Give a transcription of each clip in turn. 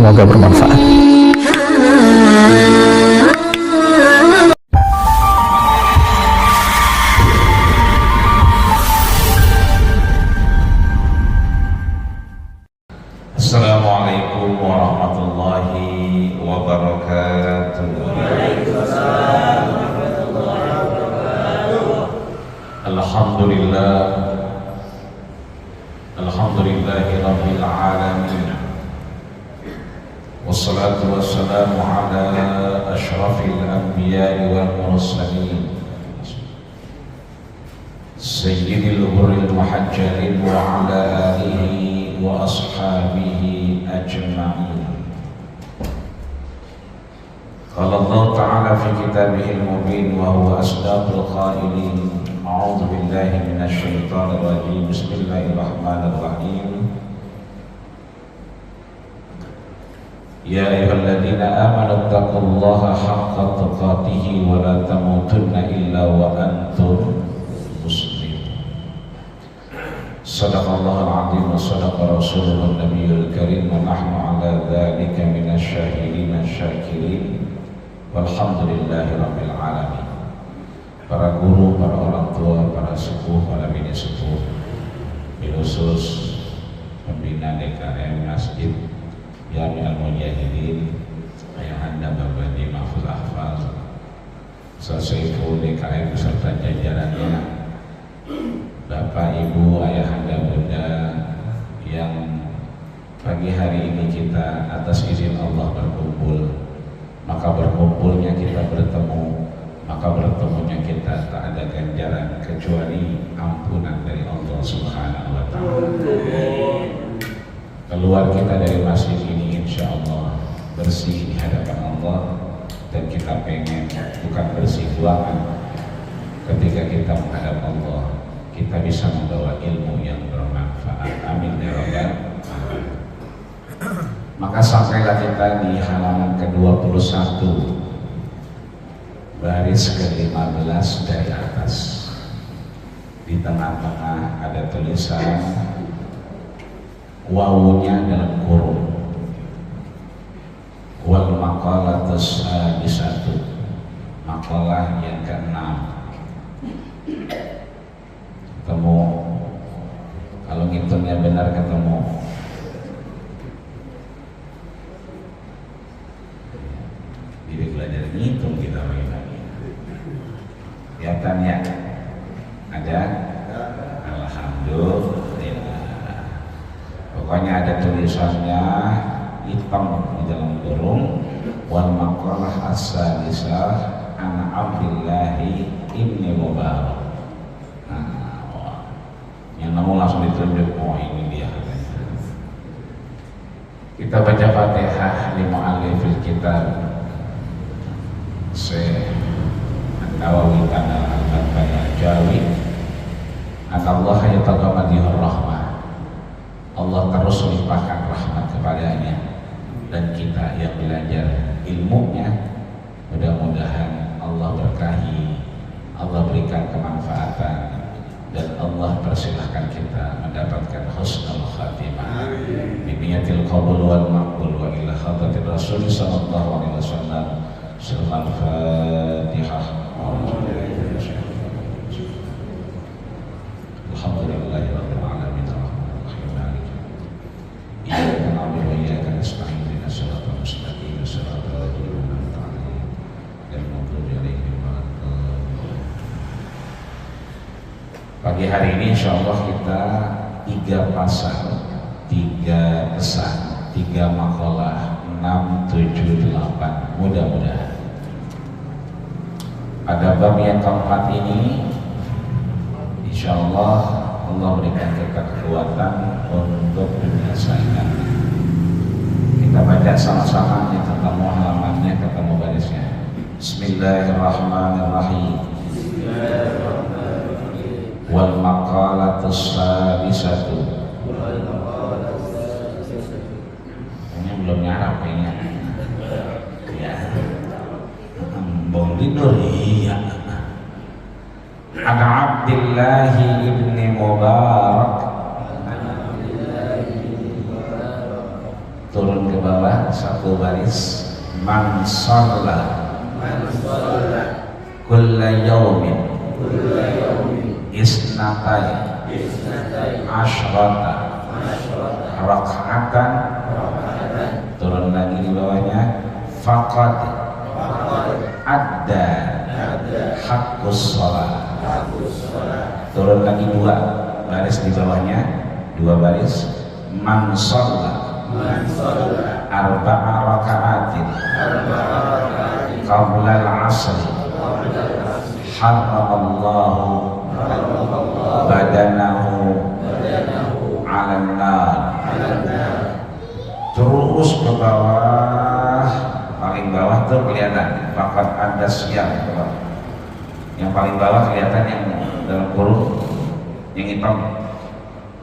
semoga bermanfaat. Assalamualaikum warahmatullahi wabarakatuh. Waalaikumsalam warahmatullahi wabarakatuh. Alhamdulillahi rabbil alamin. Wassalatu wassalamu ala asyrafil anbiya'i wal mursalin sayyidil ghurril muhajjalin wa ala alihi wa ashabihi ajma'in. Qala Allah ta'ala fi kitabihil mubin wa huwa asdaqul qailin. A'udzu billahi minasy syaithanir rajim. Bismillahirrahmanirrahim. Ya ayyuhalladzina amanu taqullaha haqqa tuqatih wa la tamutunna illa wa antum muslimun. Sadaqallahul azim wa sadaqa rasuluhun nabiyul karim wa nahnu ala dzalika minasy syahidin syakirin walhamdulillahi rabbil alamin. Para guru, para orang tua, para sepuh, para bini sepuh, khusus pembina DKM Masjid Jami'ul Mujahidin, Ayahanda Bapak Haji Mahfuz Ahfaz, Seseifu DKM beserta jajarannya, Bapak Ibu, Ayahanda Bunda yang pagi hari ini kita atas izin Allah berkumpul, maka berkumpulnya kita bertemu, maka bertemunya kita tak ada ganjaran kecuali ampunan dari Allah Subhanahu wa Ta'ala. Keluar kita dari masjid ini insya Allah bersih di hadapan Allah, dan kita pengen bukan bersih ruangan, ketika kita menghadap Allah kita bisa membawa ilmu yang bermanfaat. Amin ya rabbal alamin. Maka sampailah kita di halaman ke-21 baris ke-15 dari atas. Di tengah-tengah ada tulisan wawunya dalam kurung, wal maqalatus sadisatu, makalah yang ke-6. Ketemu, kalau ngitungnya benar ketemu jadi belajar ngitung kita lagi. Kelihatan ya? Ada? Alhamdulillah. Pokoknya ada tulisannya hitam di dalam kurung, wal maqalah as-sadisah an Abdillahi ibni Mubarak. Nah, yang namun langsung ditunjuk, oh ini dia. Kita baca Fatihah li mu'allifil kitab Syekh An-Nawawi Tanal Al-Jawi. Allah yataghammadihur rahmah, Allah terus limpahkan rahmat kepadanya, dan kita yang belajar ilmunya mudah-mudahan Allah berkahi, Allah berikan kemanfaatan, dan Allah persilahkan kita mendapatkan husnul khatimah. Biniyatil qabul wal maqbul wa ila hadratir Rasul sallallahu alaihi wasallam. Al-Fatihah. Alhamdulillahirabbil alamin arrahmanirrahim maliki iyyaka na'budu wa iyyaka nasta'in ihdinas siratal mustaqim siratal ladzina an'amta 'alaihim ghairil maghdubi 'alaihim waladdallin. Pagi hari ini insyaallah kita 3 pasal, 3 pesan, 3 makalah 6, 7, 8 mudah-mudahan pada bab yang keempat ini insyaallah Allah berikan kita kekuatan untuk menyelesaikan. Kita baca sama-sama, yang ketemu halamannya, ketemu barisnya. Bismillahirrahmanirrahim. Wal maqalatus sadisatu. Ini belum nyarap kayaknya. Ya. Bong tidur iya. Ada Abdillahi ibni Mubarak turun ke bawah satu baris. Man shalla kulla yaumin isnatai asyrata raka'atan, turun lagi di bawahnya faqad adda haqqus shalah, turun lagi dua baris di bawahnya, dua baris. Man shalla arba'a raka'atin qabla al-'asri haramallahu badanahu 'alan nar. Terus ke bawah, paling bawah tuh kelihatan faqad ada siang. Yang paling bawah kelihatan yang dalam kurung yang hitam,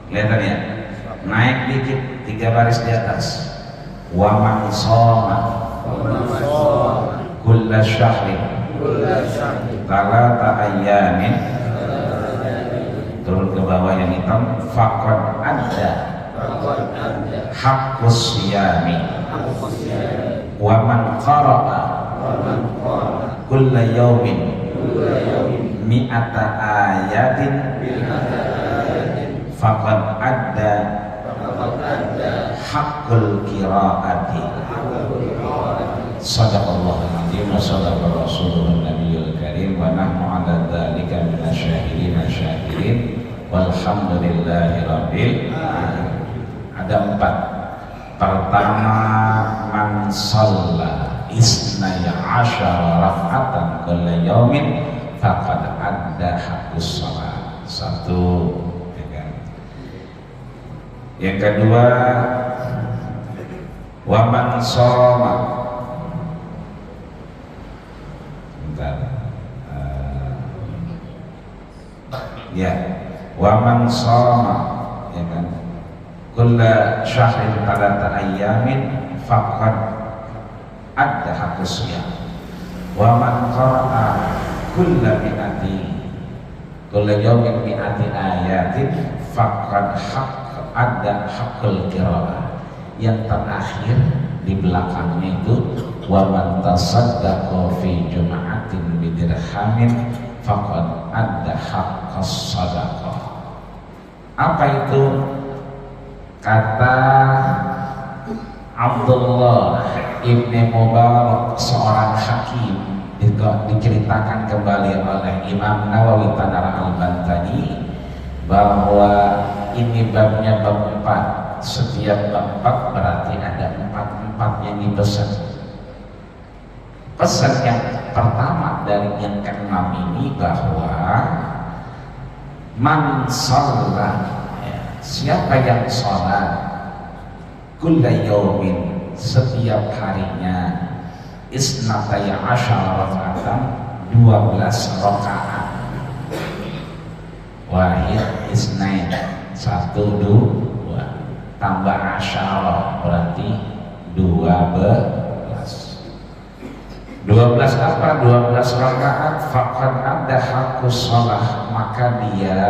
kelihatan ya. Naik dikit, tiga baris di atas. Wa man shoma kulla syahrin talata ayyamin, turun ke bawah yang hitam faqad adda haqqus siyami. Wa man qara'a kulla yawmin mi'ata ayatin faqad adda haqqul qiraati. Shadaqallahul azim wa shadaqa rasulun nabiyul karim wa nahnu ala dzalika minasyahidin syakirin walhamdulillahi rabbil alamin. Ada empat. Pertama, man shalla isnai asyara raka'atan kulla yaumin faqad adda haqqus shalah. Satu. Yang kedua, wa man shoma, wa man shoma, ya kan, kulla syahrin talata ayyamin faqad adda haqqus siyam. Wa man qara'a kulla yawmin mi'ati ayatin faqad ada haqqul qiraah. Yang terakhir di belakangnya itu wa man tasaddaqa fi jum'atin bidirhamin faqad adda haqqas sadaqah. Apa itu? Kata Abdullah ibni Mubarak, seorang hakim, diceritakan kembali oleh Imam Nawawi Tanara Al-Bantani bahwa ini babnya bab 4. Setiap bab 4 berarti ada 4 yang dipesan. Pesan yang pertama dari yang ke-6 ini bahwa man shalla, siapa yang sholat kulla yaumin, setiap harinya, isnatai asyara raka'atan, 12 rakaat. Wahid isnain, 1 2 tambah asyara berarti 12. 12 apa? 12 rakaat. Faqad ada haqqus shalah, maka dia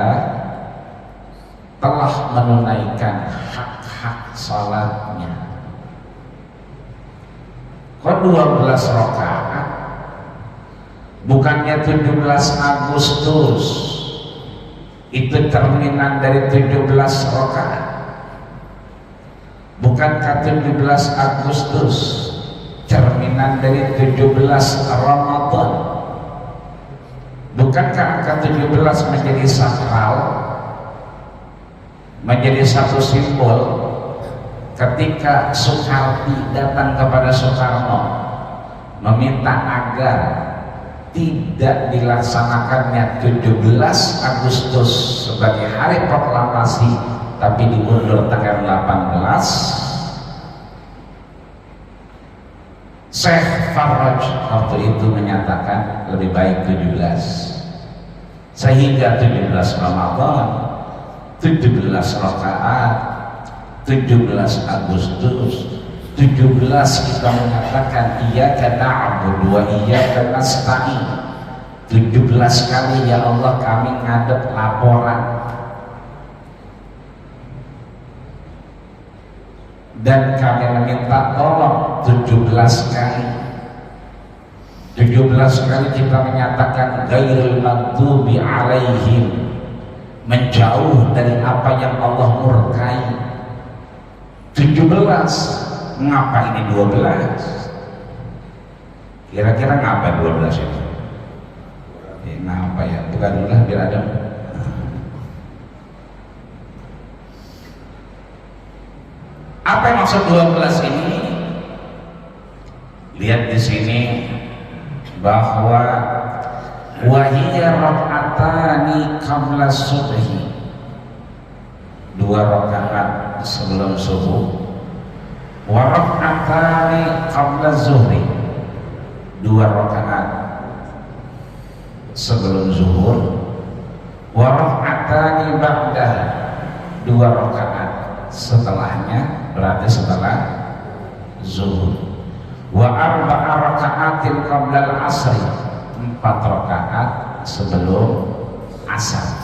telah menunaikan hak-hak salatnya. Kok 12 rakaat? Bukannya 17 Agustus itu terminan dari 17 rakaat? Bukankah 17 Agustus cerminan dari 17 Ramadan? Bukankah angka 17 menjadi sakral, menjadi satu simbol? Ketika Soekarti datang kepada Soekarno meminta agar tidak dilaksanakannya 17 Agustus sebagai hari proklamasi, tapi diundur tanggal 18, Syekh Farraj waktu itu menyatakan lebih baik 17, sehingga 17 Ramadan, 17 rakaat, 17 Agustus, 17 kita mengatakan iyyaka na'budu wa iyyaka nasta'in. 17 kali ya Allah kami ngadep laporan. dan kami meminta tolong 17 kali. 17 kali kita menyatakan ghairil maghdubi alaihim, menjauh dari apa yang Allah murkai. 17, ngapa ini 12? Kira-kira ngapa 12 itu? Ngapa ya? Bukan dulu biar ada. Apa yang maksud 12 ini? Lihat di sini bahwa wahiyya rak'atani qabla subhi, 2 rakaat sebelum subuh, wa rak'atani qabla zuhri, 2 rakaat sebelum zuhur, wa rak'atani ba'daha, 2 rakaat setelahnya, berarti setelah zuhur, wa arba'a raka'atin qabla al-asri, 4 rakaat sebelum asar,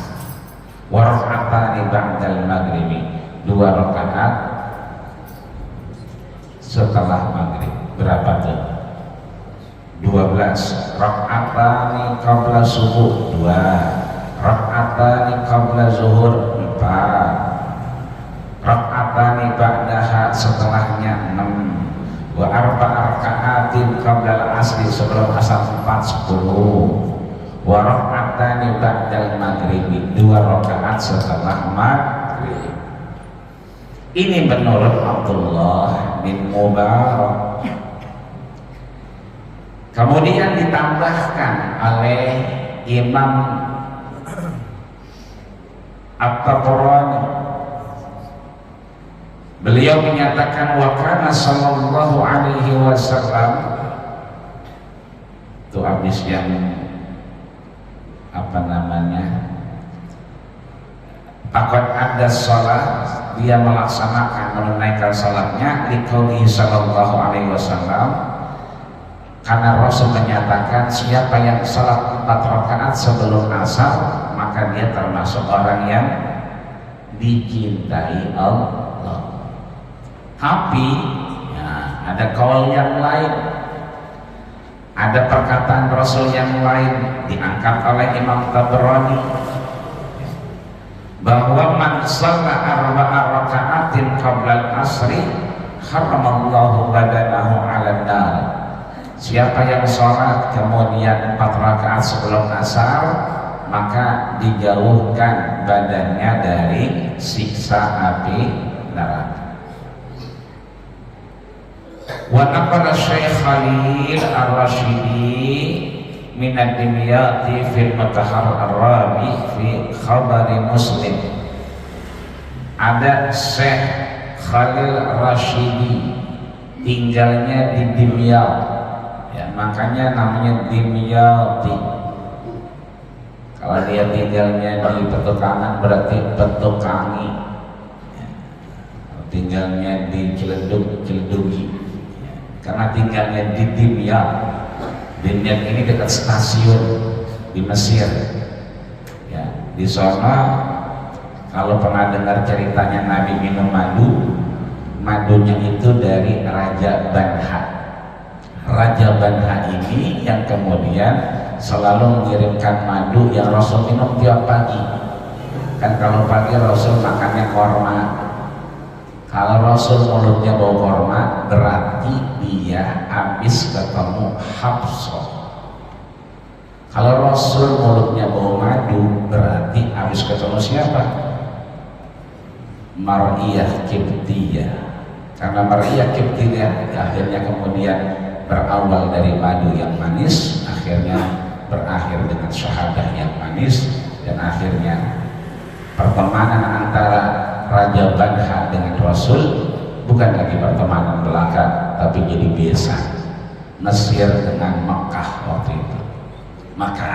wa raka'atani ba'dal maghribi, 2 rakaat setelah maghrib. Berapa tuh? 12. Raka'atani qabla subuh, 2. Raka'atani qabla zuhur, 4. Raka'atani ba'daha setelahnya, 6. Wa arba'a raka'atin qabla al-asri, sebelum asar 4, 10. Wa raka'atani ba'dal maghribi, 2 rakaat setelah maghrib. Ini menurut Abdullah bin Mubarak. Kemudian ditambahkan oleh Imam At-Tabarani, beliau menyatakan wa kana sallallahu alaihi wasallam, itu habis yang apa namanya, akad ada sholat, dia melaksanakan, menunaikan sholatnya, liqaulihi sallallahu alaihi wasallam, karena Rasul menyatakan siapa yang sholat 4 rakaat sebelum asar maka dia termasuk orang yang dicintai Allah. Tapi ya, ada kaul yang lain, ada perkataan Rasul yang lain diangkat oleh Imam Tabarani, bahwa man shalla 4 raka'atin qabla al-asri haramallahu badanahu 'alan nar. Siapa yang sholat kemudian 4 rakaat sebelum asar maka dijauhkan badannya dari siksa api neraka. Wa naqala Syekh Khalil Ar-Rasyidi min ad-dimyati fil Mutahhar ar-Rabi fi khabari Muslim. Ada Syekh Khalil Ar-Rasyidi tinggalnya di Dimyat, ya, makanya namanya Dimyati. Kalau dia tinggalnya di Petukangan berarti Petukangi, ya. Tinggalnya di Ciledugi, ya. Karena tinggalnya di Dimyat. Dimyat ini dekat stasiun di Mesir, ya. Di sana kalau pernah dengar ceritanya Nabi minum madu, madunya itu dari Raja Banha. Raja Banha ini yang kemudian selalu mengirimkan madu yang Rasul minum tiap pagi. Kan kalau pagi Rasul makannya korma. Kalau Rasul mulutnya bau korma, berarti dia habis ketemu Hafsah. Kalau Rasul mulutnya bau madu, berarti habis ketemu siapa? Mar'iyah Qibtiyah. Karena Mar'iyah Qibtiyah akhirnya kemudian berawal dari madu yang manis, akhirnya berakhir dengan syahadah yang manis, dan akhirnya pertemanan antara Raja Banha dengan Rasul bukan lagi pertemanan belaka, tapi jadi besan. Mesir dengan Mekah waktu itu. Maka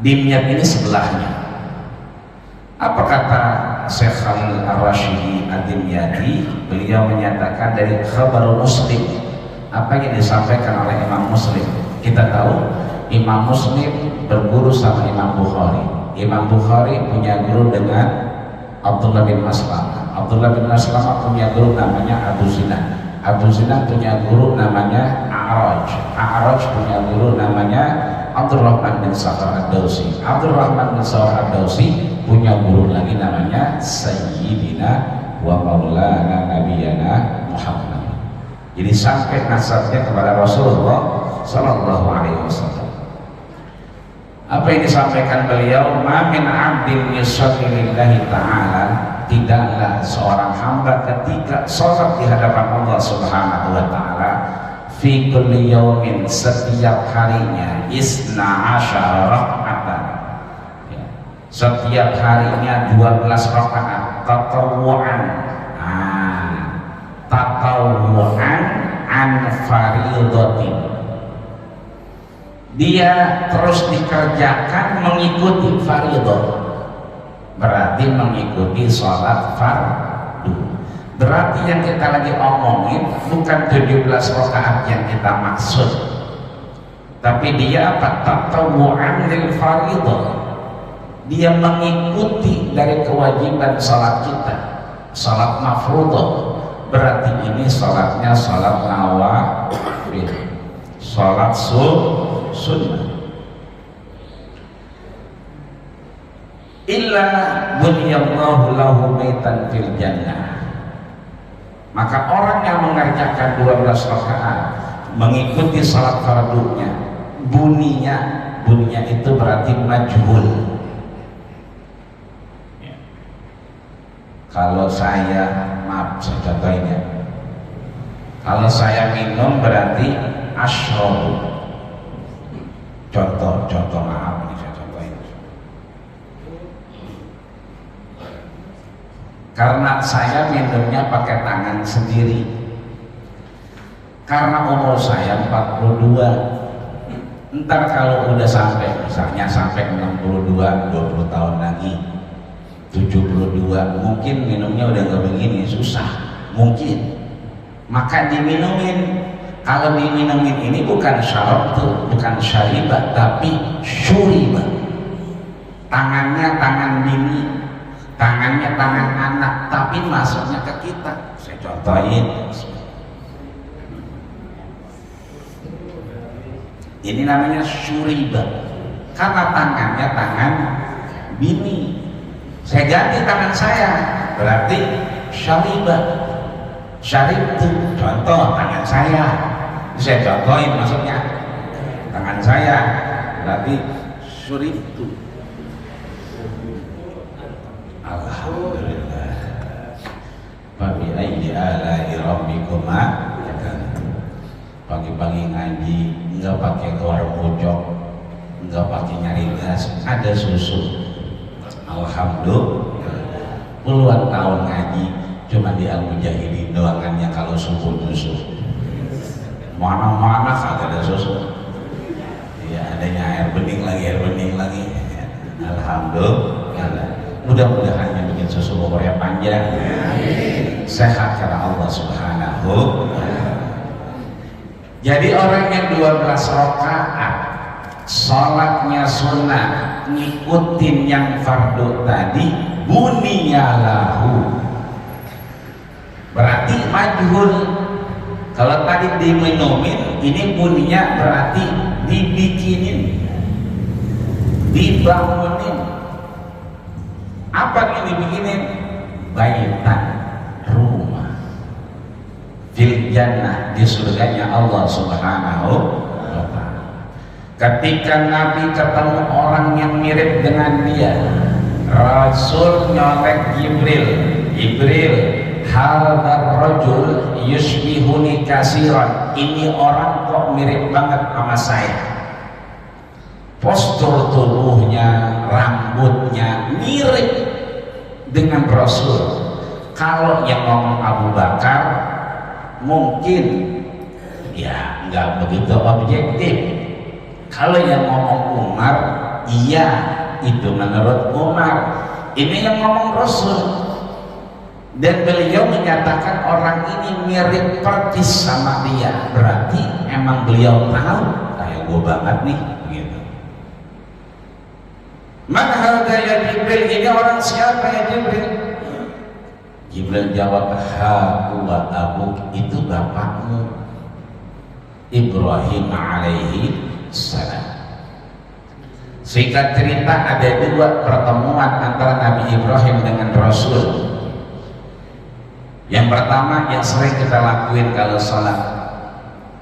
Dimyat ini sebelahnya. Apa kata Syekh Khalil Ar-Rasyidi Ad-Dimyati? Beliau menyatakan dari khabar Muslim, apa yang disampaikan oleh Imam Muslim. Kita tahu Imam Muslim berguru sama Imam Bukhari. Imam Bukhari punya guru dengan Abdullah bin Mas'ud. Abdullah bin Maslamah punya guru namanya Abu Zinah. Abu Zinah punya guru namanya A'raj. A'raj punya guru namanya Abdurrahman bin Sakhar Ad-Dawsi. Abdurrahman bin Sakhar Ad-Dawsi punya guru lagi namanya Sayyidina wa Maulana Nabiyana Muhammad. Jadi sampai nasabnya kepada Rasulullah Sallallahu Alaihi Wasallam. Apa yang disampaikan beliau? Ma min 'abdin yusalli lillahi ta'ala, tidaklah seorang hamba ketika sholat di hadapan Allah Subhanahu wa taala fi kulli yaumin, setiap harinya, isna asyara raka'atan, ya, setiap harinya 12 rakaat tatawu'an, tatawu'an an faridatin, dia terus dikerjakan mengikuti faridah, berarti mengikuti sholat fardu. Berarti yang kita lagi omongin bukan 17 rakaat yang kita maksud, tapi dia apa? Tatawu'an lil faridah, dia mengikuti dari kewajiban sholat kita, sholat mafruḍah. Berarti ini sholatnya sholat nawafil, sholat sunnah. Illa buniyallahu lahu baitan fil jannah, maka orang yang mengerjakan 12 rakaat mengikuti salat fardunya, bunyinya itu berarti majhul. Ya. Kalau saya, maaf saya contohin ya, kalau saya minum berarti asyrabu. Contoh maaf ini saya contohin. Karena saya minumnya pakai tangan sendiri, karena umur saya 42. Ntar kalau udah sampai, misalnya sampai 62, 20 tahun lagi, 72, mungkin minumnya udah nggak begini, susah, mungkin. Maka diminumin. Kalau diminumin ini bukan syarab tuh, bukan syaribah, tapi syuribah. Tangannya tangan bini, tangannya tangan anak, tapi masuknya ke kita. Saya contohin. Ini namanya syuribah, karena tangannya tangan bini. Saya ganti tangan saya, berarti syaribah. Syarib itu contoh tangan saya. Saya contohin maksudnya tangan saya, berarti syurib itu. Alhamdulillah. Fabi ayyi ala'i rabbikuma, pagi-pagi ngaji nggak pakai ke warung pojok, nggak pakai nyari gas, ada susu. Alhamdulillah. Puluhan tahun ngaji cuma di Al-Mujahidin doangannya kalau subuh susu. Mana-mana kagak ada susu. Ya adanya air bening lagi. Alhamdulillah. Mudah-mudahan yang bikin susu umurnya panjang, sehat karena Allah Subhanahu. Jadi orang yang 12 rakaat sholatnya sunnah, ngikutin yang fardu tadi, bunyinya lahu, berarti majhul. Kalau tadi diminumin, ini bunyinya berarti dibikinin, dibangunin. Apa yang dibikinin? Baitan, rumah fil jannah, di surganya Allah Subhanahu wa ta'ala. Ketika Nabi ketemu orang yang mirip dengan dia, Rasul nyolek Jibril, hadar rajul yushbihuni kasiran, ini orang kok mirip banget sama saya. Postur tubuhnya, rambutnya mirip dengan Rasul. Kalau yang ngomong Abu Bakar mungkin ya nggak begitu objektif. Kalau yang ngomong Umar, iya itu menurut Umar. Ini yang ngomong Rasul. Dan beliau menyatakan orang ini mirip persis sama dia, berarti emang beliau tahu kayak gue banget nih gitu. Man hadha ya Jibril, ini orang siapa ya Jibril? Jibril jawab, ha huwa abuk, itu bapakmu Ibrahim alaihi salam. Singkat cerita, ada dua pertemuan antara Nabi Ibrahim dengan Rasul. Yang pertama yang sering kita lakuin kalau sholat,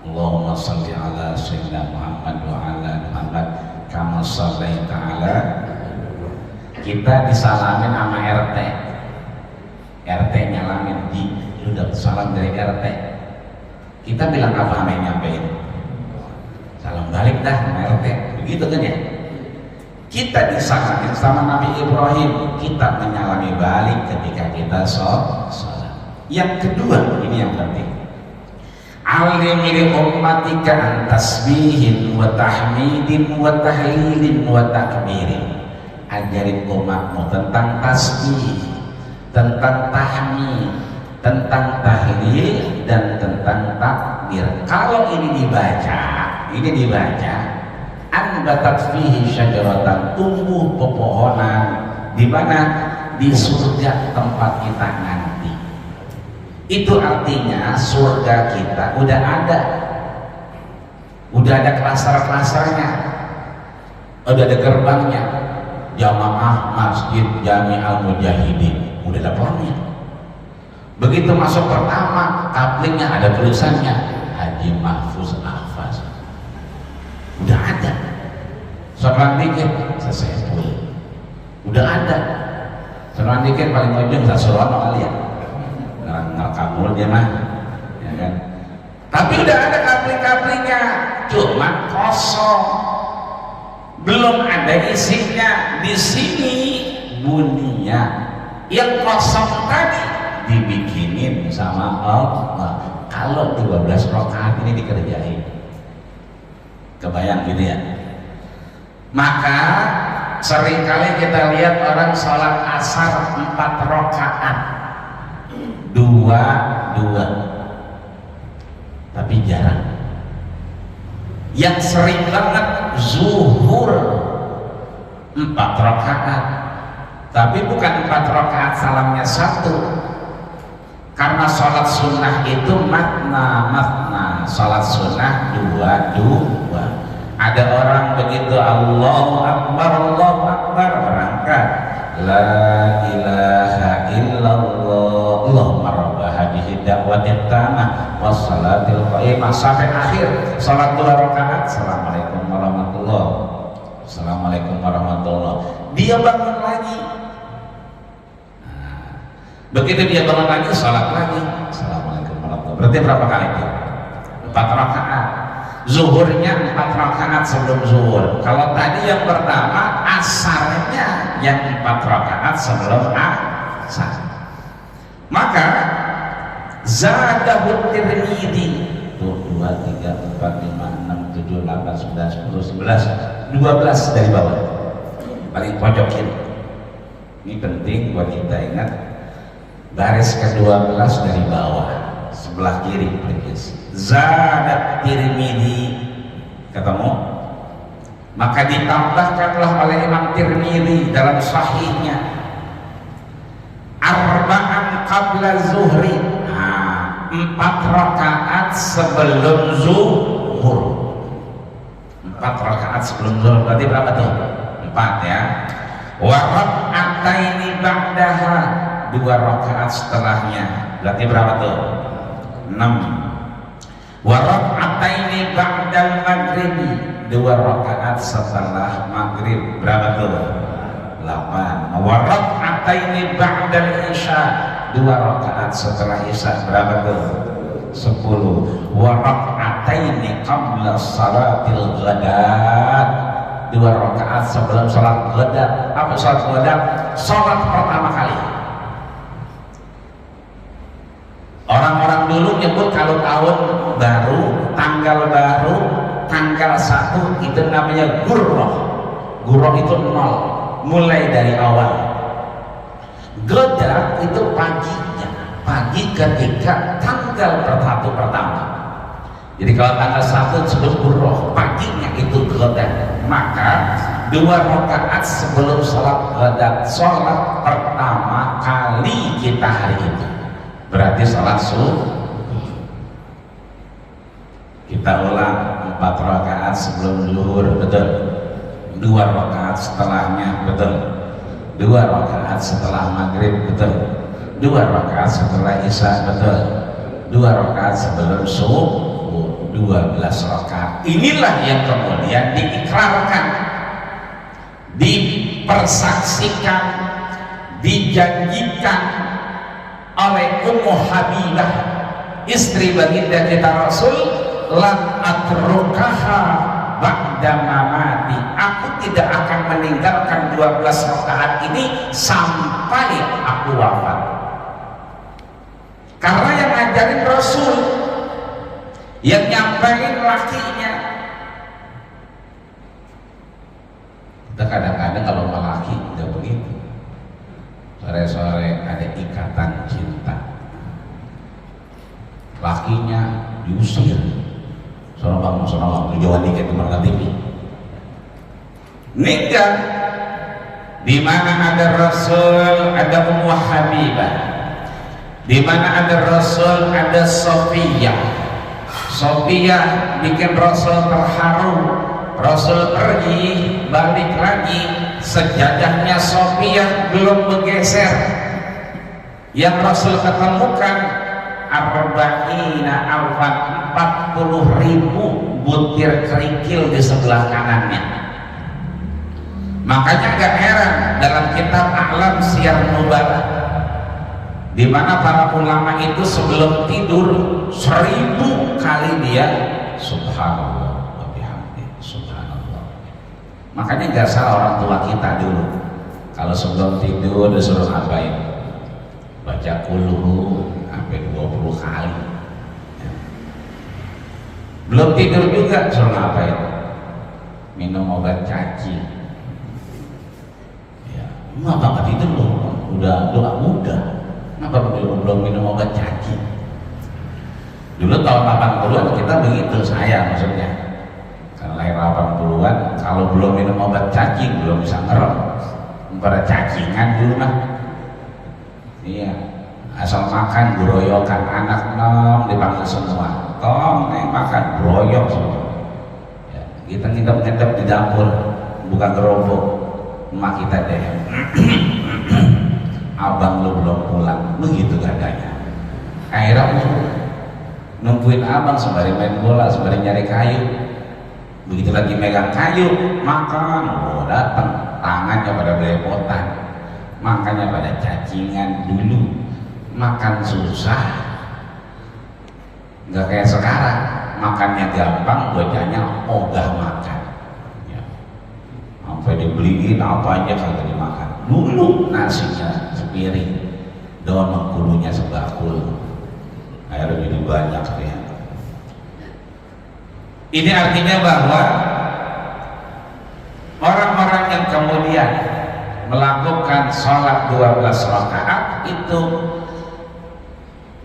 Allahumma sholli ala sayyidina Muhammad wa ala Muhammad kama shallaita ala. Kita disalamin sama RT, RT nyalamin, lu dapat salam dari RT. Kita bilang apa sama yang nyampein? Salam balik dah sama RT, begitu kan ya? Kita disalamin sama Nabi Ibrahim, kita menyalami balik ketika kita sholat. Yang kedua, ini yang penting, alim li ummatika an tasbihin wa tahmidin wa tahlilin wa takbirin. Ajarin umatmu tentang tasbih, tentang tahmid, tentang tahlil, dan tentang takbir. Kalau ini dibaca anbatat fihi syajaratan, tumbuh pepohonan di mana? Di surga tempat kita nanti. Itu artinya surga kita udah ada klaster-klasternya, udah ada gerbangnya. Jamaah Masjid Jami'al Mujahidin udah ada formnya. Begitu masuk pertama, kaplingnya ada tulisannya Haji Mahfuz Ahfaz, udah ada. Seorang dikit selesai pul, udah ada. Seorang dikit paling ujung Sasurono kali ya, ngerekamul dia mah, ya kan? Tapi udah ada kapling-kaplingnya, cuma kosong, belum ada isinya. Di sini bunyinya yang kosong tadi dibikinin sama Allah. Kalau 12 rakaat ini dikerjain, kebayang gitu ya? Maka seringkali kita lihat orang sholat asar 4 rakaat, 2, tapi jarang. Yang sering banget zuhur 4 rakaat, tapi bukan 4 rakaat salamnya 1, karena sholat sunnah itu matna, sholat sunnah 2. Ada orang begitu Allahu Akbar berangkat, la ilaha illallah Allahumma rabba hadhihi da'watit tamah wassalatil qa'imah, sampai akhir salat 2 rakaat, assalamualaikum warahmatullahi. Dia bangun lagi. Begitu dia bangun lagi, salat lagi, assalamualaikum warahmatullahi. Berarti berapa kali itu? 4 rakaat. Zuhurnya 4 rakaat sebelum zuhur. Kalau tadi yang pertama asarnya yang 4 rakaat sebelum asar. Maka zadahu Tirmidzi, 2, 3, 4, 5, 6, 7, 8, 9, 10, 11, 12 dari bawah, paling pojok kiri. Ini penting buat kita ingat, baris ke-12 dari bawah sebelah kiri persis. Zadat Tirmidzi, ketemu? Maka ditambahkanlah oleh Imam Tirmidzi dalam sahihnya, arba'an qabla zuhri, 4 rakaat sebelum zuhur. 4 rakaat sebelum zuhur, berarti berapa tuh? 4 ya. Wa raka'ataini ba'daha, 2 rakaat setelahnya, berarti berapa tuh? 6. Wa raka'ataini ba'dal maghribi, 2 rakaat setelah maghrib, berapa tuh? 8. Wa raka'ataini ba'dal isya, 2 rakaat setelah isya, berapa tuh? 10. Wa raka'ataini qabla salatil ghadat, 2 rakaat sebelum salat ghadat. Apa salat ghadat? Salat pertama kali. Orang-orang dulu nyebut kalau tahun baru, tanggal baru, tanggal 1 itu namanya gurroh. Gurroh itu 0, mulai dari awal. Ghadat itu paginya, pagi ketika tanggal pertama. Jadi kalau tanggal 1 disebut gurroh, paginya itu ghadat. Maka 2 rakaat sebelum salat ghadat, salat pertama kali kali kita hari itu. Berarti salat subuh kita ulang 4 rakaat sebelum zuhur, betul. 2 rakaat setelahnya, betul. 2 rakaat setelah maghrib, betul. 2 rakaat setelah isya, betul. 2 rakaat sebelum subuh, 12 rakaat. Inilah yang kemudian diikrarkan, dipersaksikan, dijanjikan oleh Ummu Habibah, istri baginda kita Rasul, lan atrukaha ba'da mamati, aku tidak akan meninggalkan 12 rakaat ini sampai aku wafat. Karena yang ngajarin Rasul, yang nyampein lakinya. Kita kadang-kadang kalau laki udah begitu, sore-sore ada ikatan cinta, lakinya diusir, sono bang jauhan dikit teman TV. Nikah di mana ada Rasul, ada Ummu Habibah, di mana ada Rasul, ada Sofiyah. Sofiyah bikin Rasul terharu. Rasul pergi, balik lagi, sejadahnya Sofiyah belum bergeser. Yang Rasul ketemukan arba'ina alfan, 40.000 butir kerikil di sebelah kanannya. Makanya gak heran dalam kitab A'lam Syiar Nubala, di mana para ulama itu sebelum tidur 1000 kali dia subhanallah wa bihamdi, subhanallah. Makanya gak salah orang tua kita dulu kalau sebelum tidur disuruh ngapain? Baca kulhu sampai 20 kali. Belum tidur juga suruh ngapain? Minum obat cacing. Ya, kenapa nggak tidur loh? Udah doa muda. Kenapa belum minum obat cacing? Dulu tahun 80-an kita begitu, saya maksudnya. Karena lahir 80-an, kalau belum minum obat cacing belum bisa ngerem. Pada cacingan dulu mah. Iya. Asal makan guroyokan, anak nom dipanggil semua, tong makan guroyok semua ya, kita ngidap-ngidap di dapur bukan gerobok. Emak kita deh abang lu belum pulang, begitu katanya. Akhirnya nungguin abang sembari main bola, sembari nyari kayu. Begitu lagi megang kayu, makan, oh datang, tangannya pada belepotan, makanya pada cacingan. Dulu makan susah, nggak kayak sekarang makannya gampang, bocahnya ogah makan ya. Sampai dibeliin apa aja kagak dimakan. Dulu nasinya sepiring, daun mengkulunya sebakul, akhirnya jadi banyak ya. Ini artinya bahwa orang-orang yang kemudian melakukan sholat 12 rakaat itu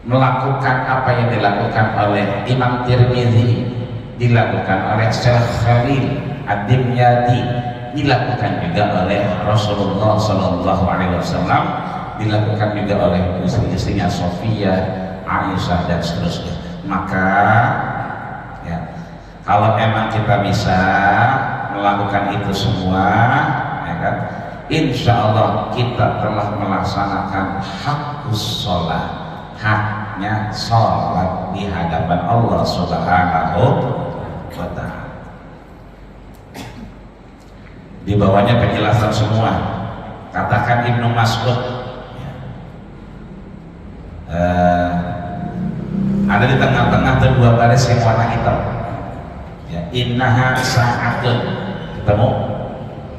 melakukan apa yang dilakukan oleh Imam Tirmidzi, dilakukan oleh Syekh Khalil Ad-Dimyati, dilakukan juga oleh Rasulullah SAW, dilakukan juga oleh istri-istrinya Sofiyah, Aisyah dan seterusnya. Maka ya, kalau emang kita bisa melakukan itu semua, ya kan, insya Allah kita telah melaksanakan hakus sholat, haknya sholat di hadapan Allah Subhanahu wa ta'ala. Di bawahnya penjelasan semua. Katakan Ibnu Mas'ud ada di tengah-tengah kedua baris yang warna hitam ya, innaha sa'atun, ketemu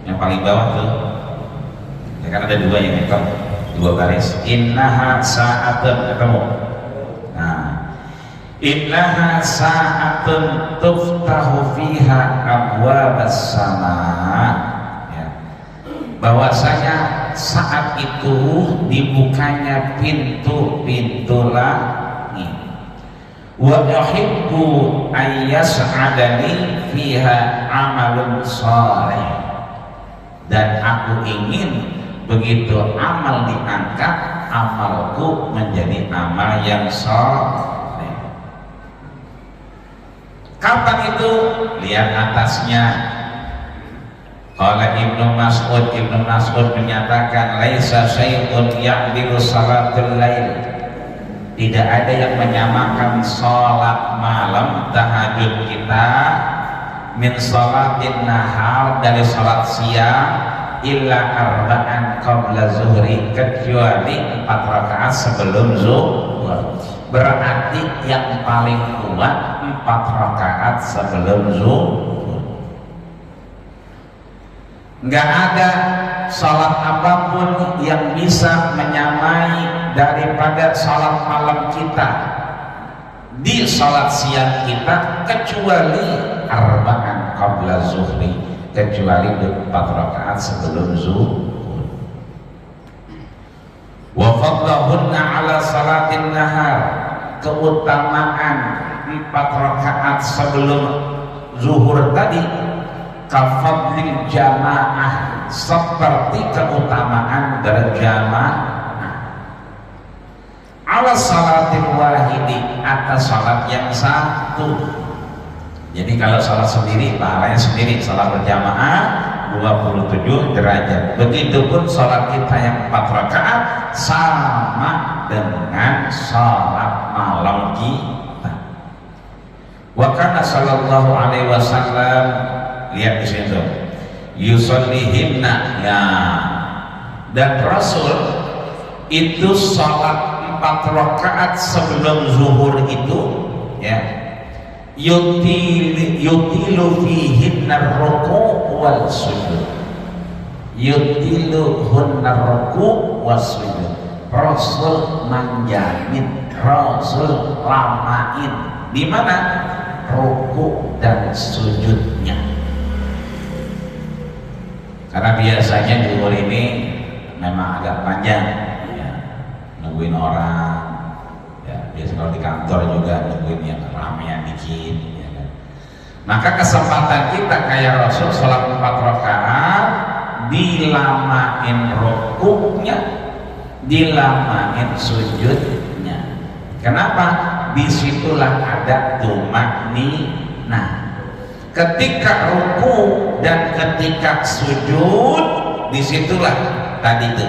yang paling bawah tuh ya kan, ada dua yang hitam, dua baris, innaha sa'atun, ketemu. Nah, innaha sa'atun tuftahu fiha abwabas sama ya, bahwasanya saat itu dibukanya pintu-pintu langit. Wa uhibbu ayyas'adani fiha amalun shalih, dan aku ingin begitu amal diangkat amalku menjadi amal yang soleh. Kapan itu? Lihat atasnya. Qala Ibnu Mas'ud menyatakan laisa syai'un ya'dilu salatul lail. Tidak ada yang menyamakan salat malam tahajud kita min salatin nahar dari salat siang illa arba'an qabla zuhri, kecuali 4 rakaat sebelum zuhur. Berarti yang paling kuat 4 rakaat sebelum zuhur. Nggak ada salat apapun yang bisa menyamai daripada salat malam kita di salat siang kita, kecuali arba'an qabla zuhri, kecuali 4 rakaat sebelum zuhur. Wa fadlahunna ala salatin nahar, keutamaan 4 rakaat sebelum zuhur tadi kafadlil jamaah, seperti keutamaan berjamaah ala salatil wahidi, atas salat yang satu. Jadi kalau salat sendiri pahalanya sendiri, salat berjamaah 27 derajat. Begitupun salat kita yang 4 rakaat sama dengan salat malam kita. Wa kana sallallahu alaihi wasallam, lihat di situ, yusallihimna, ya, dan Rasul itu salat 4 rakaat sebelum zuhur itu, ya, yutilu fihinna ruku' wal sujud, yutiluhunna ruku' was sujud. Rasul menjamin, Rasul lamain di mana ruku' dan sujudnya. Karena biasanya zuhur ini memang agak panjang, ya, nungguin orang, ya, biasa kalau di kantor juga nungguin yang ramean dikit, ya kan? Maka kesempatan kita kayak Rasul sholat 4 rakaat, dilamain rukuknya, dilamain sujudnya. Kenapa? Disitulah ada tumakninah. Ketika ruku dan ketika sujud, disitulah tadi itu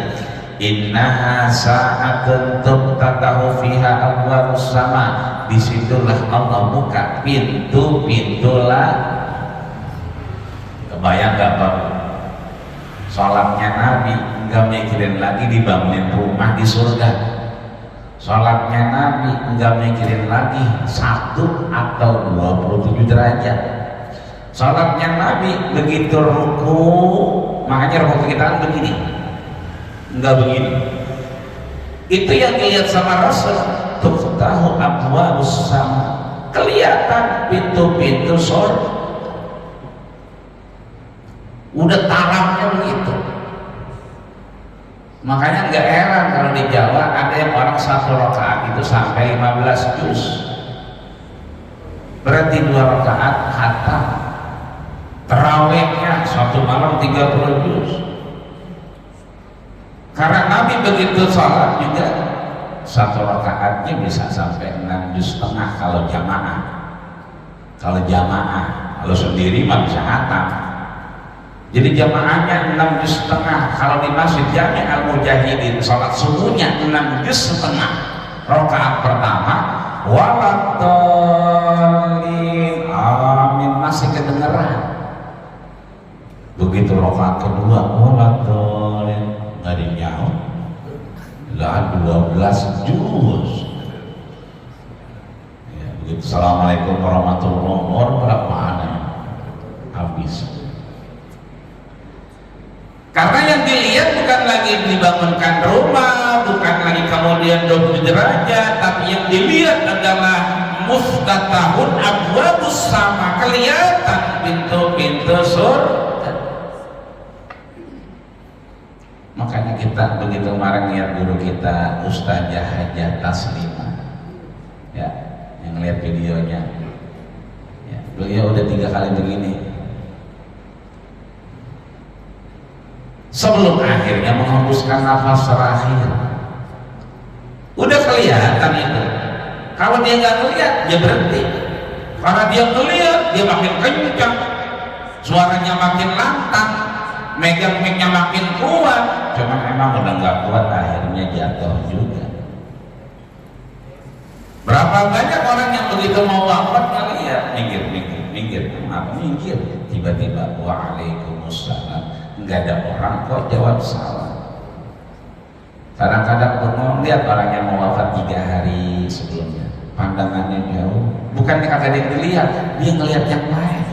innaha sa'atun tuftatahu fiha abwabus sama, disitulah Allah buka pintu-pintu lah. Kebayang gak Pak? Salatnya Nabi nggak mikirin lagi dibangunin rumah di surga. Salatnya Nabi nggak mikirin lagi 1 atau 27 derajat. Salatnya Nabi begitu ruku, makanya ruku kita kan begini, enggak begini. Itu yang dilihat sama Rasul, tuftahu abwabus sama, kelihatan pintu-pintu surga. Udah tarafnya begitu. Makanya nggak heran kalau di Jawa ada yang orang 1 rakaat itu sampai 15 juz. Berarti 2 rakaat khatam. Terawihnya 1 malam 30 juz. Karena Nabi begitu sholat juga 1 rakaatnya bisa sampai 6 juz setengah kalau jamaah. Kalau jamaah, kalau sendiri mah bisa khatam. Jadi jamaahnya 6 juz setengah. Kalau di Masjid Jami' Al-Mujahidin sholat subuhnya 6 juz setengah. Rakaat pertama waladhdallin, amin, masih kedengeran. Begitu rakaat kedua waladhdallin, nggak dijawab, lah 12 juz. Ya, begitu assalamualaikum warahmatullahi wabarakatuh, habis. Karena yang dilihat bukan lagi dibangunkan rumah, bukan lagi kemudian 20 derajat, tapi yang dilihat adalah muftatahun abwabus sama, kelihatan pintu-pintu surga. Makanya kita begitu kemarin lihat guru kita Ustazah Hajah Taslimah, ya, yang lihat videonya, ya, beliau udah 3 kali begini. Sebelum akhirnya menghembuskan nafas terakhir, Udah kelihatan itu. Kalau dia nggak ngeliat, dia berhenti. Karena dia ngeliat, dia makin kencang, suaranya makin lantang, megang mic-nya makin kuat. Cuma emang udah nggak kuat, akhirnya jatuh juga. Berapa banyak orang yang begitu mau wafat ngeliat, minggir, tiba-tiba waalaikumsalam, nggak ada orang kok jawab salam. Kadang-kadang bengong lihat orang yang mau wafat 3 hari sebelumnya, pandangannya jauh, bukannya kagak ada yang dilihat, dia ngelihat yang lain.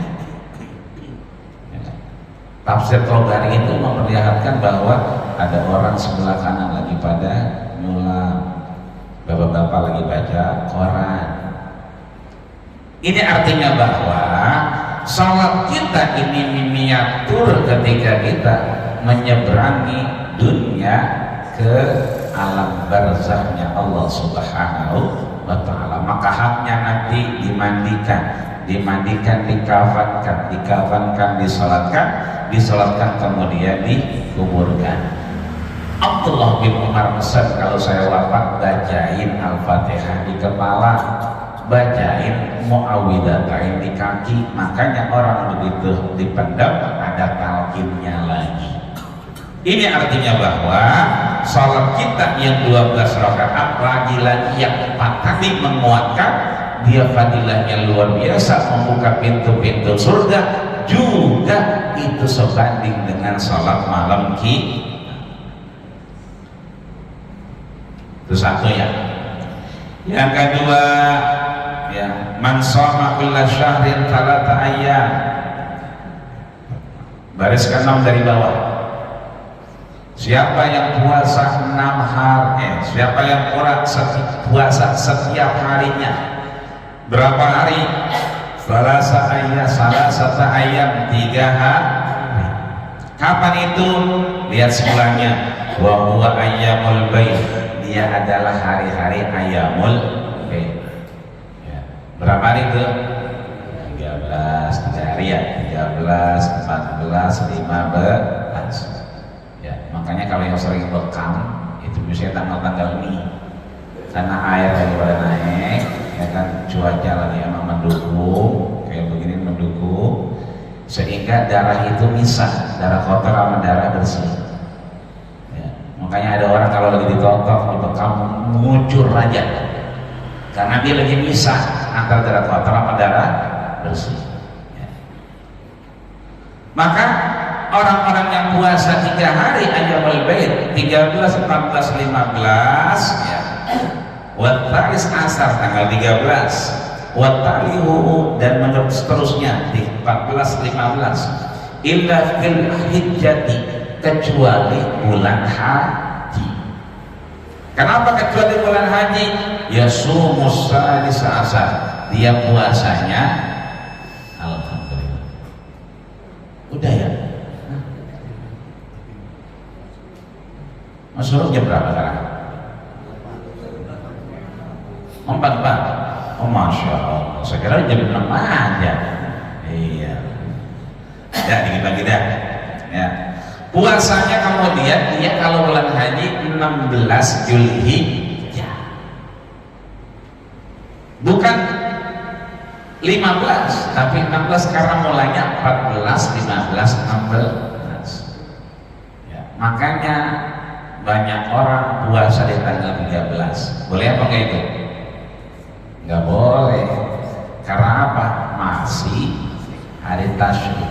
Tafsir Tabari itu memperlihatkan bahwa ada orang sebelah kanan lagi pada nyulam, bapak-bapak lagi baca koran. Ini artinya bahwa salat kita ini miniatur ketika kita menyeberangi dunia ke alam barzahnya Allah Subhanahu wa ta'ala. Maka haknya nanti dimandikan, dikafankan, disolatkan, kemudian dikuburkan. Abdullah bin Umar pesan, kalau saya wafat bacain Al-Fatihah di kepala, bacain Muawwidhatain di kaki. Makanya orang begitu dipendam ada talqinnya lagi. Ini artinya bahwa salat kita yang 12 rakaat lagi-lagi yang 4 tadi menguatkan dia fadilahnya luar biasa, membuka pintu-pintu surga, juga itu sebanding dengan salat malam kita. Itu satu ya. Yang kedua ya, man shoma kulla syahrin 3 ayyam. Baris ke-6 dari bawah. Siapa yang puasa 6 hari, siapa yang puasa setiap harinya. Berapa hari? Salasata ayyam, 3 hari. Kapan itu? Lihat sebelahnya. Wa huwa ayyamul bayd. Dia adalah hari-hari ayyamul bayd. Ya. Berapa hari itu? 13, 3 hari ya. 13, 14, 15. Ya, makanya kalau yang sering bekam itu biasanya tanggal-tanggal ini. Karena air daripada naik, ya kan, cuaca lagi emang mendukung, kayak begini mendukung, sehingga darah itu misah, darah kotor sama darah bersih. Makanya ada orang kalau lagi ditotok, dibekam, mengucur aja, karena dia lagi misah antara darah kotor sama darah bersih. Ya. Maka orang-orang yang puasa 3 hari ayyamul bayd, 13, 14, 15 ya, wataris asar tanggal 13, watalihu dan seterusnya di 14, 15, illa fil hijjati, kecuali bulan haji. Kenapa kecuali bulan haji? Yasumus salis asar, dia puasanya alhamdulillah. Udah ya. Masuk jam berapa sekarang? 4. Oh masya Allah, saya kira jam 6 aja. Iya. Ya dikit lagi dah. Ya. Puasanya kemudian dia kalau bulan haji 16 Zulhijjah, bukan 15 tapi 16 karena mulainya 14, 15, 16 ya. Makanya banyak orang puasa di tanggal 13. Boleh apa enggak itu? Enggak boleh. Karena apa? Masih hari tasyrik,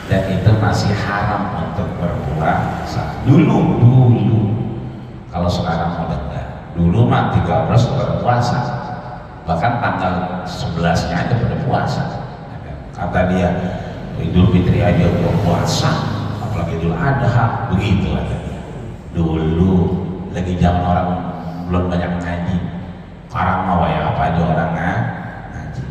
dan itu masih haram untuk berpuasa dulu. Kalau sekarang udah enggak. Dulu mah 13 berpuasa, bahkan tanggal 11 nya aja berpuasa. Kata dia, Idul Fitri aja berpuasa, apalagi Idul Adha, begitu aja. Dulu lagi zaman orang belum banyak ngaji. Sekarang mau ya apa aja orang ngaji.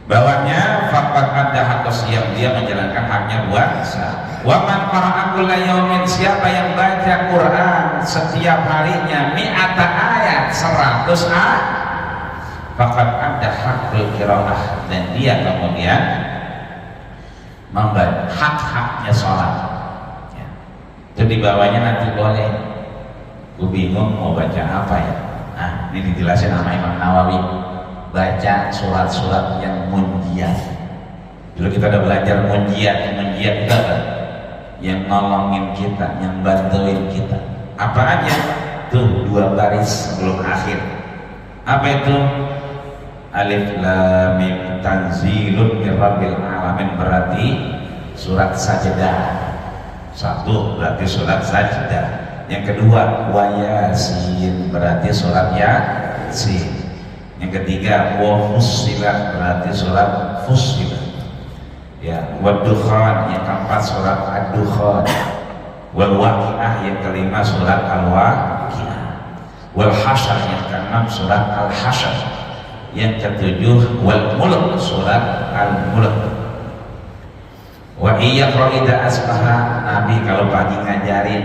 Bawahnya faqad ada hak siap, dia menjalankan haknya puasa. Wa man qara'a kulla yaumin, siapa yang baca Quran setiap harinya mi'ata ayat, 100 ayat, faqad ada hakul qiraah, dan dia kemudian membaca hak-haknya sholat. Ya. Itu di bawahnya nanti boleh. Gue bingung mau baca apa ya. ini dijelasin sama Imam Nawawi, baca surat-surat yang munjiat. Dulu kita udah belajar munjiat itu apa? Yang nolongin kita, yang bantuin kita. Apa aja? Tuh 2 baris sebelum akhir. Apa itu? Alif lam mim tanzilun mir rabbil alamin, berarti surat Sajdah. 1 berarti surat Sajdah. Yang kedua wa Yasin, berarti surat Yasin. Yang ketiga wa Fussilat, berarti surat Fussilat. Ya, wa Dukhan, yang keempat surat Ad-Dukhan. Wal Waqiah, yang kelima surat Al-Waqiah. Wal Hasyr, yang keenam surat Al-Hasyr. Yang ketujuh wal Mulk, surat Al-Mulk. Wa iyaqra idza asbaha, Nabi kalau pagi ngajarin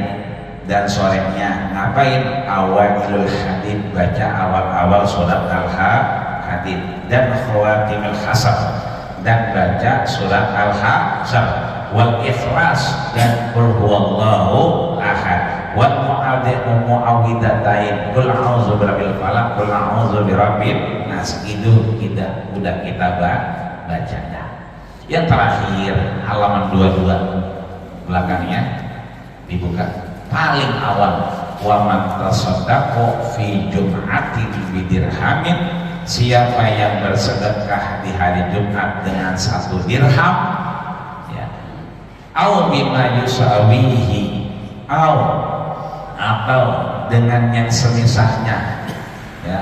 dan sorenya ngapain? Awalul hadid, baca awal-awal surat Al-Hadid, dan khawatimul hasr, dan baca surat Al-Hasr, wal Ikhlas, dan qul huwallahu ahad, wal mu'awwidhatain, qul a'udzu birabbil falaq, qul a'udzu birabbin nas. Itu udah kita baca. Yang terakhir halaman 22 belakangnya dibuka, paling awal, wa man tasaddaqa fi jum'atin bidirhamin, siapa yang bersedekah di hari Jumat dengan 1 dirham, ya, au bima yusawihi, atau dengan yang semisahnya, ya,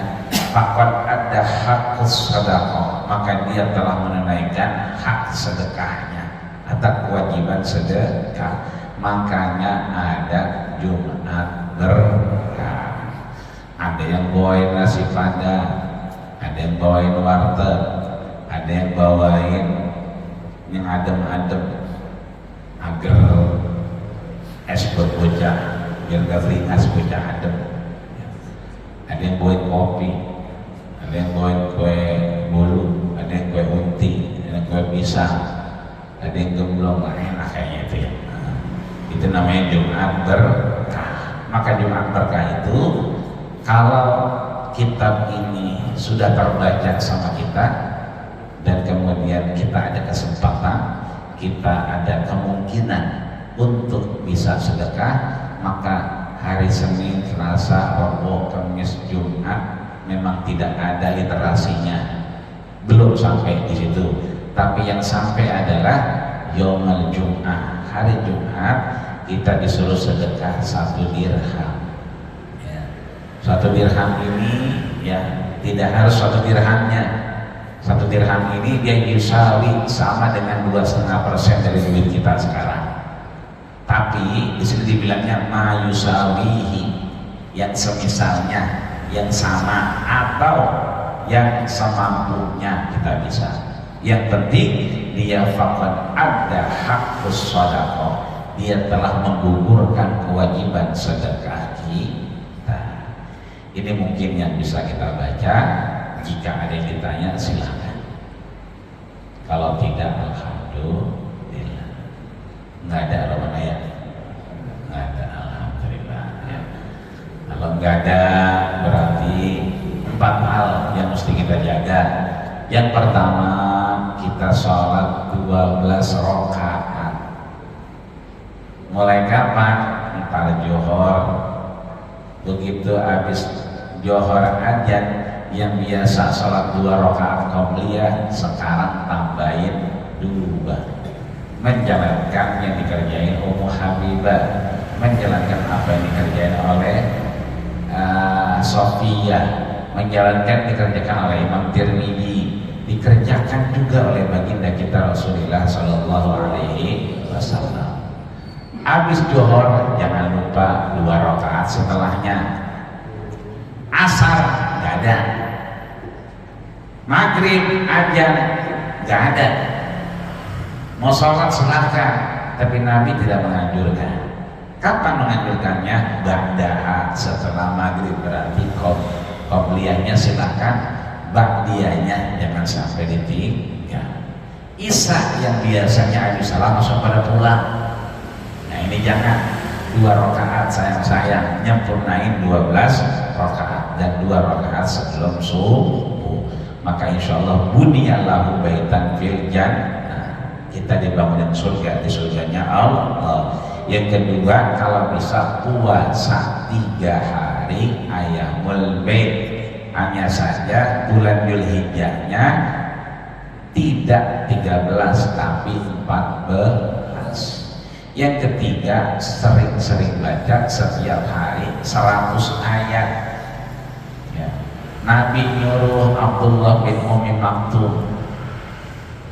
faqad ada haqqus sadaqah, maka dia telah menunaikan hak sedekahnya atau kewajiban sedekah. Makanya ada Jumat berkah. Ada yang bawain nasi padang, ada yang bawain warteg, ada yang bawain yang adem-adem agar es berbocah biar gak beringas bocah adem. Ada yang bawain kopi, ada yang bawain kue bolu, ada yang kue unti, ada yang kue pisang, ada yang gemblong. Enak kayaknya itu ya. Itu namanya Jumat berkah. Maka Jumat berkah itu kalau kitab ini sudah terbaca sama kita dan kemudian kita ada kesempatan, kita ada kemungkinan untuk bisa sedekah, maka hari Senin, Selasa, Rabu, Kamis, Jumat memang tidak ada literasinya, belum sampai di situ. Tapi yang sampai adalah Yaumul Jum'ah, hari Jumat kita disuruh sedekah 1 dirham. Ya. 1 dirham ini ya tidak harus 1 dirhamnya. 1 dirham ini dia yusawi sama dengan 2,5% dari duit kita sekarang. Tapi di sini dibilangnya ma yusawihi, yang semisalnya, yang sama atau yang semampunya kita bisa. Yang penting dia faqad ada haqqus shadaqah, dia telah menggugurkan kewajiban sedekah kita. Ini mungkin yang bisa kita baca. Jika ada yang ditanya silakan. Kalau tidak, alhamdulillah. Nggak ada Romana ya? Nggak ada, alhamdulillah ya. Kalau nggak ada berarti 4 hal yang mesti kita jaga. Yang pertama, kita sholat 12 rakaat. Mulai kapan? Ntar Johor. Begitu habis Johor azan, yang biasa sholat 2 rakaat qobliyah sekarang tambahin 2. Menjalankan yang dikerjain Ummu Habibah, menjalankan apa yang dikerjain oleh Sofia, menjalankan dikerjakan oleh Imam Tirmidzi, dikerjakan juga oleh baginda kita Rasulullah Shallallahu Alaihi Wasallam. Habis Johor jangan lupa 2 rakaat setelahnya. Asar nggak ada, maghrib azan nggak ada. Mau sholat silahkan, tapi Nabi tidak menganjurkan. Kapan menganjurkannya? Ba'daha, setelah maghrib, berarti qobliyahnya silahkan, ba'diyahnya jangan sampai ditinggal. Isya yang biasanya adu salam langsung pada pulang. Nah ini jangan, 2 rakaat sayang-sayang, nyempurnain 12 rakaat. dan 2 rakaat sebelum subuh. Maka insya Allah buniyallahu baitan fil jannah, kita dibangunin surga, di surganya Allah. Yang kedua, kalau bisa puasa 3 hari Ayyamul Bait, hanya saja bulan Dzulhijjahnya tidak 13 tapi 14. Yang ketiga, sering-sering baca setiap hari 100 ayat ya. Nabi nyuruh Abdullah bin Ummi Maktum,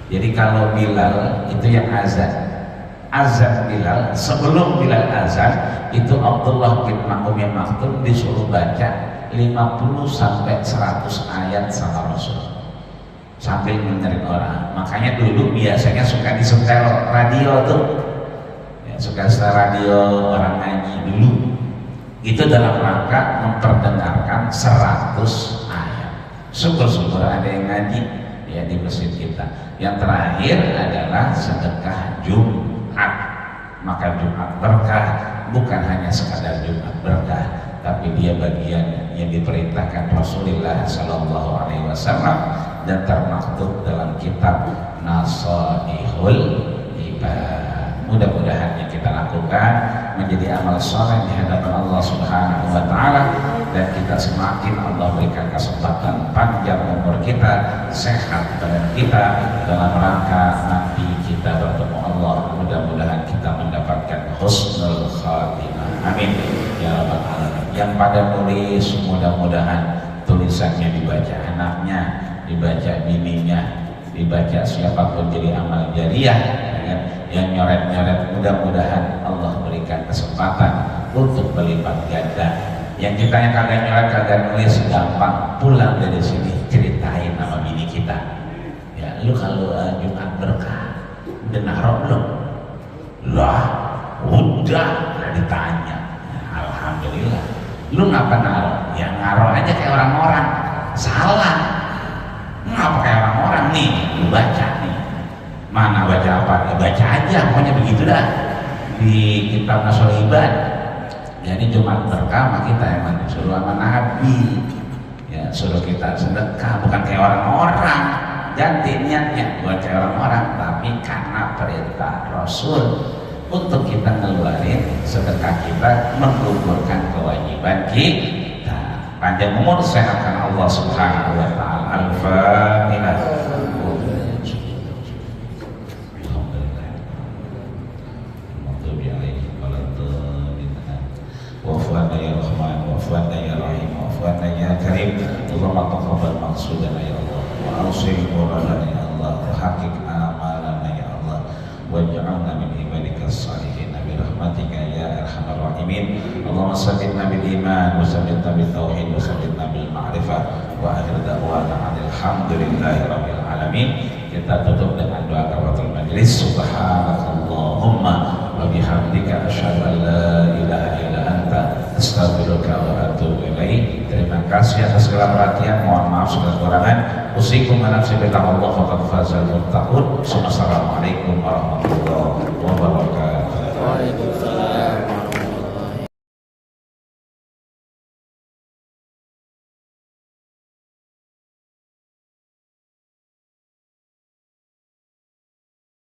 jadi kalau Bilal itu yang azan Bilal, sebelum Bilal azan itu Abdullah bin Ummi Maktum disuruh baca 50 sampai 100 ayat sama Rasul sambil menyerin orang. Makanya dulu biasanya suka disetel radio tuh ya, suka setel radio orang ngaji dulu itu dalam rangka memperdengarkan 100 ayat. Syukur-syukur ada yang ngaji ya di masjid kita. Yang terakhir adalah sedekah Jumat. Maka Jumat berkah, bukan hanya sekadar Jumat berkah, tapi dia bagian yang diperintahkan Rasulullah Sallallahu Alaihi Wasallam dan termaktub dalam kitab Nasaihul Ibad. Mudah-mudahan yang kita lakukan menjadi amal soleh di hadapan Allah Subhanahu wa Ta'ala, dan kita semakin Allah berikan kesempatan panjang umur kita, sehat badan kita, dalam rangka nanti kita bertemu Allah. Mudah-mudahan kita mendapatkan husnul khatimah. Amin ya rabbal alamin. Yang pada nulis, mudah-mudahan tulisannya dibaca anaknya, dibaca bininya, dibaca siapapun, jadi amal jariah ya. Yang nyoret-nyoret, mudah-mudahan Allah berikan kesempatan untuk berlipat ganda. Yang kita yang kagak nyoret, kagak nulis, gampang pulang dari sini ceritain sama bini kita ya, lu kalau Jumat berkah udah naruh belum? Lah udah, nah ditanya ya, alhamdulillah. Lu ngapa naruh? Ya naruh aja kayak orang-orang. Salah, ngapa kayak orang-orang? Nih lu baca nih, mana baca apa? Ya baca aja, pokoknya begitu dah di kitab Nasaihul Ibad. Jadi Jumat berkah mah kita emang disuruh sama Nabi ya, suruh kita sedekah, bukan kayak orang-orang. Ganti niatnya bukan kayak orang-orang, tapi karena perintah Rasul untuk kita ngeluarin sedekah kita, menggugurkan kewajiban kita. Panjang umur sehatkan Allah Subhanahu wa Ta'ala. Al-Fatihah. Wa'fu'anna ya Rahman, wa'fu'anna ya Rahim, wa'fu'anna ya Karim. Allahumma taqabbal maqsudana ya Allah, wa awsil muradana ya Allah, wa haqiq amalana ya Allah, waj'alna min ibadika as-salihin bi rahmatika ya arhamar rahimin. Allahumma sabbitna bil iman, wa sabbitna bil tauhid, wa sabbitna bil ma'rifah, wa akhir da'wana alhamdulillahi rabbil alamin. Kita tutup dengan doa kafaratul majlis. Subhanakallahumma wa bihamdika asyhadu an la ilaha illa anta astaghfiruka wa atubu ilaik. Terima kasih atas segala perhatian, mohon maaf segala kekurangan. Usikum wa nafsi bittaqwallah faqad fazal muttaqun. Assalamualaikum warahmatullahi wabarakatuh.